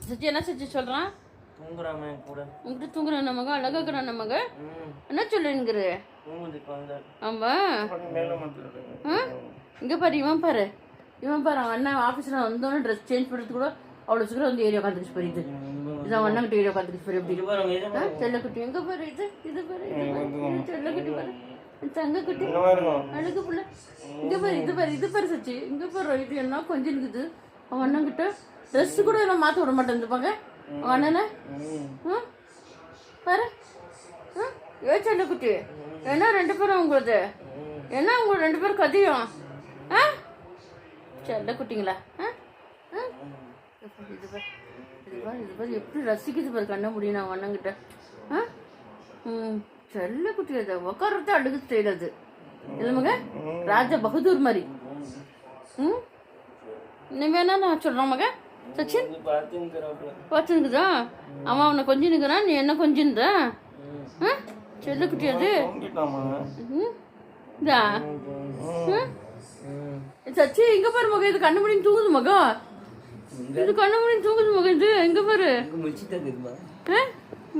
சச்சி என்ன சச்சி சொல்கிறான்? தூங்குறாம கூட உங்ககிட்ட தூங்குறான் நமக்கு, அழகாக்குறான் நமக்கு. என்ன சொல்லுங்கிற? ஆமாம். இங்கே பாரு, இவன் பாரு, இவன் பாரு. அவன் அண்ணன் ஆஃபீஸில் வந்தோன்னே ட்ரெஸ் சேஞ்ச் பண்ணுறது கூட அவ்வளோ சீக்கிரம் வந்து ஏரியா உட்காந்துக்கிச்சு பாரு. இதான் அண்ணங்கிட்ட ஏரியா உட்காந்துக்கிச்சு பாரு. எப்படி செல்லக்குட்டி எங்கே பாரு, இது பாரு, செல்லக்குட்டி பாரு, தங்கக்குட்டி அழகு பிள்ளை. இங்கே பாரு, இது பாரு சச்சி, இங்கே பாரு. இது என்ன கொஞ்சம் இருக்குது அவன் அண்ணங்கிட்ட. ட்ரெஸ்ஸு கூட எல்லாம் மாற்ற விட மாட்டேன் அவன் அண்ணனை. பாரு செல்லக்குட்டி, என்ன 2 பேரும் உங்களது, என்ன உங்க 2 பேரும் கதையும் செல்லக்குட்டிங்களா? இது பாரு எப்படி ரசிக்குது பாரு கண்ண முடியும் நான் அண்ணங்கிட்ட. செல்லக்குட்டி அதை உட்காரத்தை அழுகு செய்யறது இல்லை மக, ராஜா பகதூர் மாதிரி. நீ வேணா நான் சொல்கிறேன் மக. சச்சின் பார்த்துக்குதா? அவன் அவனை கொஞ்சினுக்கிறான், நீ என்ன கொஞ்சிருந்தா? செல்லக்குட்டி அது இதா. சச்சி இங்கே பாரு மக, இது கண்ணு முடியும் தூங்குது மகா, இது கண்ணு முடியும் தூங்குது மக. இது எங்கே பாரு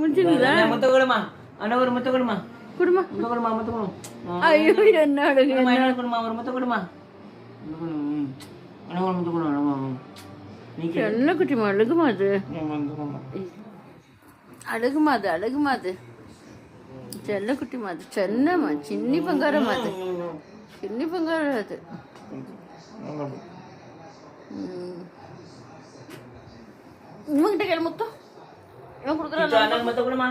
முடிச்சுக்குதா? ஒரு முத்த கொடுமா குடுமா. ஐயோ என்ன அழகு, ஒரு முத்த கொடுமா. செல்லக்குட்டிமா அழகுமா அது, அழகுமா அது, அழகுமா அது செல்லக்குட்டிமா. அது சென்னம்மா, சின்னி பங்காரம்மா, அது சின்னி பங்காரம். அது இவங்கிட்ட கேளு முத்தம், இவன் கொடுக்குறான் முத்த கொடுமா.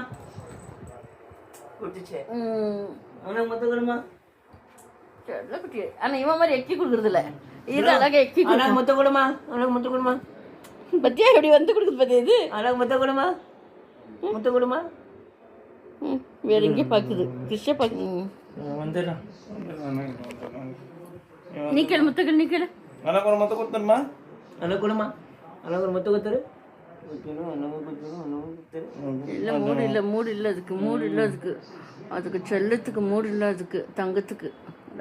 செல்லக்குட்டி ஆனா இவன் மாதிரி எக்கி கொடுக்குறது இல்ல, இது அழகா எக்கி முத்த கொடுமா. முத்த கொடுமா பத்தியா எப்படி வந்து கொடுக்குது பத்தியா? இது அழகு முத்த கொடுமா, முத்த கொடுமா. வேற எங்கேயும் பாக்குது கிருஷ்ண பாக்கு. நீ கேளு முத்தகள், நீ கேளு. அழகு ஒரு முத்த கொடுத்துருமா, அழகு கொடுமா, அழகு ஒரு முத்த கொடுத்துரு. இல்லை மூடு இல்லை அதுக்கு, அதுக்கு செல்லத்துக்கு மூடு இல்லை, அதுக்கு தங்கத்துக்கு.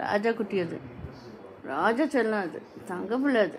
ராஜா குட்டி அது, ராஜா செல்லம், அது தங்க பிள்ளை அது.